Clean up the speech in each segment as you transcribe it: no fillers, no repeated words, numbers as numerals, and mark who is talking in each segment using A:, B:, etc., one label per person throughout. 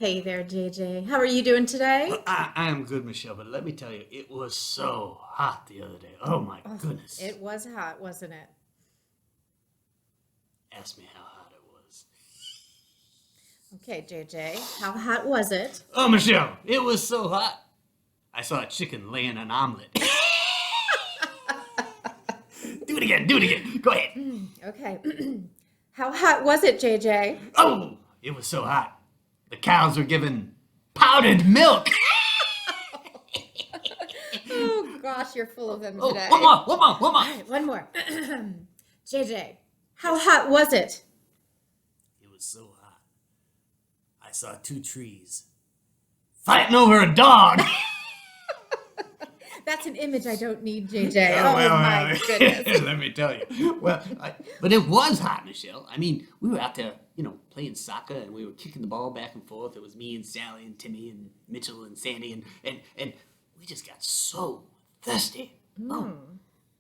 A: Hey there, JJ. How are you doing today?
B: I am good, Michelle, but let me tell you, it was so hot the other day. Oh my
A: Oh,
B: goodness.
A: it was hot, wasn't it?
B: Ask me how hot it was.
A: Okay, JJ. How hot was it?
B: Oh, Michelle, it was so hot. I saw a chicken laying an omelet. Do it again, do it again. Go ahead.
A: Okay. How hot was it, JJ?
B: Oh, it was so hot. The cows were given powdered milk.
A: Oh gosh, you're full of them
B: Oh,
A: today.
B: one more, one more, one more.
A: All right, one more. JJ, how hot was it?
B: It was so hot. I saw two trees fighting over a dog.
A: That's an image I don't need, JJ.
B: Oh,
A: Oh my goodness.
B: let me tell you. But it was hot, Michelle. I mean, we were out there, playing soccer, and we were kicking the ball back and forth. It was me and Sally and Timmy and Mitchell and Sandy, and we just got so thirsty. Oh,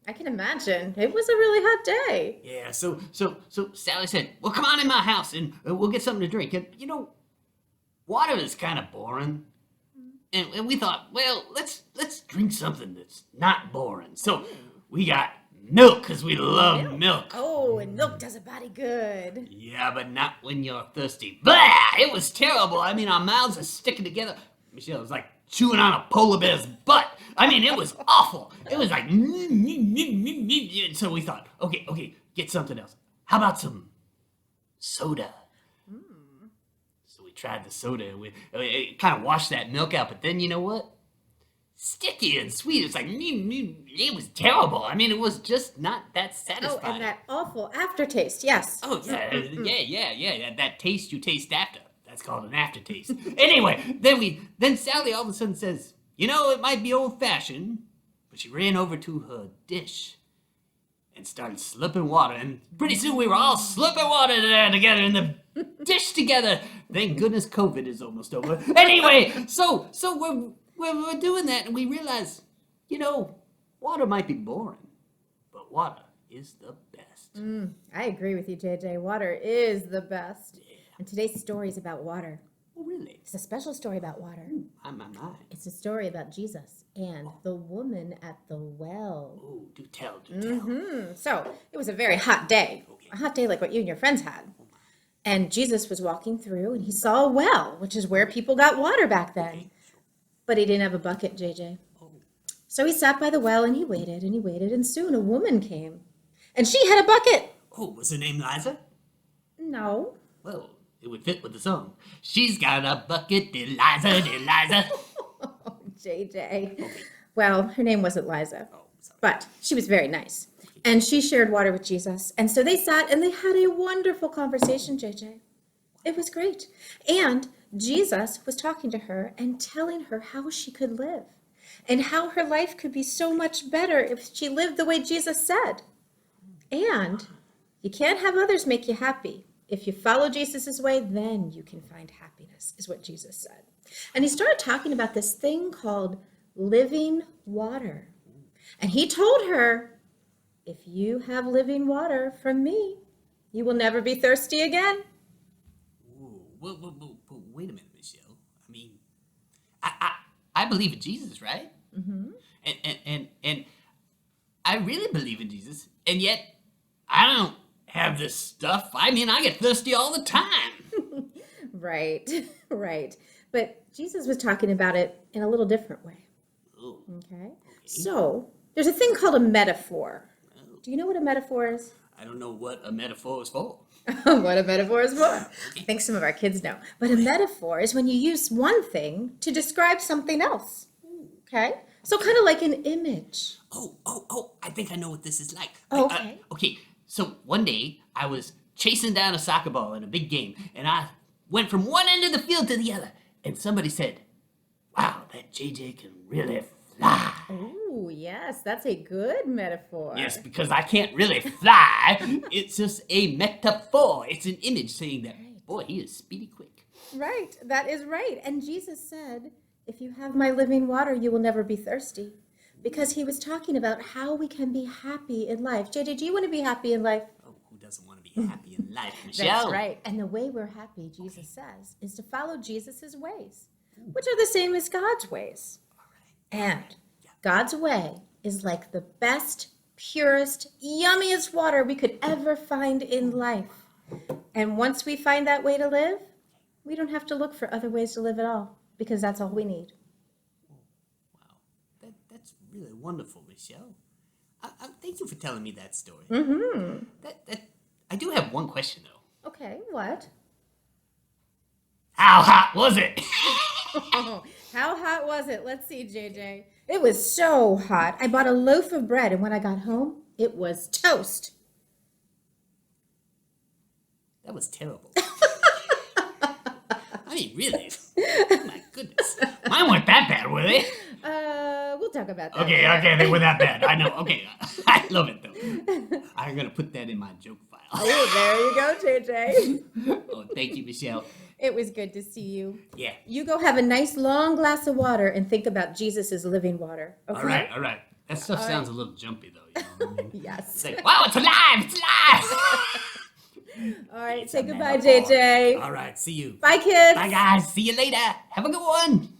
A: I can imagine. It was a really hot day.
B: yeah. So Sally said, "Well, come on in my house, and we'll get something to drink." And water is kind of boring. And we thought, well, let's drink something that's not boring. So we got milk because we love milk.
A: Oh, and milk does a body good.
B: Yeah, but not when you're thirsty. Blah! It was terrible. I mean, our mouths are sticking together. Michelle, it was like chewing on a polar bear's butt. I mean, it was awful. It was like, and so we thought, okay, get something else. How about some soda? So we tried the soda, and it kind of washed that milk out. But then you know what? Sticky and sweet. It's like, it was terrible. I mean, it was just not that
A: Oh,
B: satisfying.
A: and that awful aftertaste. Yes.
B: Oh yeah. That taste you taste after. That's called an aftertaste. Anyway, then Sally all of a sudden says, it might be old fashioned, but she ran over to her dish and started slipping water, and pretty soon we were all slipping water there together in the dish together. Thank goodness COVID is almost over. Anyway, so we're doing that, and we realize, water might be boring, but water is the best.
A: I agree with you, JJ. Water is the best.
B: Yeah.
A: And today's story is about water.
B: Oh, really?
A: It's a special story about water.
B: My.
A: It's a story about Jesus and the woman at the well.
B: Oh, do tell, do tell.
A: So it was a very hot day,
B: Okay.
A: a hot day like what you and your friends had. And Jesus was walking through and he saw a well, which is where people got water back then.
B: Okay.
A: But he didn't have a bucket, JJ.
B: Oh,
A: So he sat by the well and he waited and he waited. And soon a woman came and she had a bucket.
B: oh, was her name Liza?
A: No.
B: Well, it would fit with the song. She's got a bucket, Eliza, Eliza.
A: Oh, JJ. Well, her name wasn't Liza,
B: Oh, sorry.
A: but she was very nice. And she shared water with Jesus. And so they sat and they had a wonderful conversation, JJ. It was great. And Jesus was talking to her and telling her how she could live and how her life could be so much better if she lived the way Jesus said. And you can't have others make you happy. If you follow Jesus' way, then you can find happiness, is what Jesus said. And he started talking about this thing called living water. And he told her, if you have living water from me, you will never be thirsty again.
B: Ooh, wait a minute, Michelle. I mean, I believe in Jesus, right?
A: Mm-hmm.
B: And I really believe in Jesus, and yet I don't have this stuff. I mean, I get thirsty all the time.
A: Right, right. But Jesus was talking about it in a little different way.
B: Oh,
A: Okay? So there's a thing called a metaphor. Do you know what a metaphor is?
B: I don't know what a metaphor is for.
A: What a metaphor is for. I think some of our kids know. But a metaphor is when you use one thing to describe something else. Okay? So kind of like an image.
B: Oh, I think I know what this is like.
A: Okay.
B: Okay, so one day I was chasing down a soccer ball in a big game, and I went from one end of the field to the other, and somebody said, wow, that JJ can really fly.
A: Oh, yes, that's a good metaphor.
B: Yes, because I can't really fly. It's just a metaphor. It's an image saying that, boy, he is speedy quick.
A: Right, that is right. And Jesus said, if you have my living water, you will never be thirsty. Because he was talking about how we can be happy in life. JJ, do you want to be happy in life?
B: Oh, who doesn't want to be happy in life, Michelle?
A: That's right. And the way we're happy, Jesus says, is to follow Jesus' ways, which are the same as God's ways. And God's way is like the best, purest, yummiest water we could ever find in life. And once we find that way to live, we don't have to look for other ways to live at all, because that's all we need.
B: Wow, that's really wonderful, Michelle. Thank you for telling me that story.
A: Mm-hmm.
B: I do have one question, though.
A: Okay, what?
B: How hot was it?
A: How hot was it? Let's see, JJ. It was so hot. I bought a loaf of bread, and when I got home, it was toast.
B: That was terrible. I mean, really? Oh my goodness. Mine weren't that bad, were they?
A: We'll talk about that.
B: Okay, they were that bad. I know. Okay, I love it though. I'm gonna put that in my joke file.
A: Oh, there you go, JJ.
B: Oh, thank you, Michelle.
A: It was good to see you.
B: Yeah.
A: You go have a nice long glass of water and think about Jesus' living water. Okay?
B: All right. That stuff sounds a little jumpy though. You know what I mean?
A: Yes.
B: It's like, wow, it's alive! It's alive!
A: All right,
B: It's
A: say
B: a
A: goodbye,
B: metaphor.
A: JJ.
B: All right, see you.
A: Bye, kids.
B: Bye, guys. See you later. Have a good one.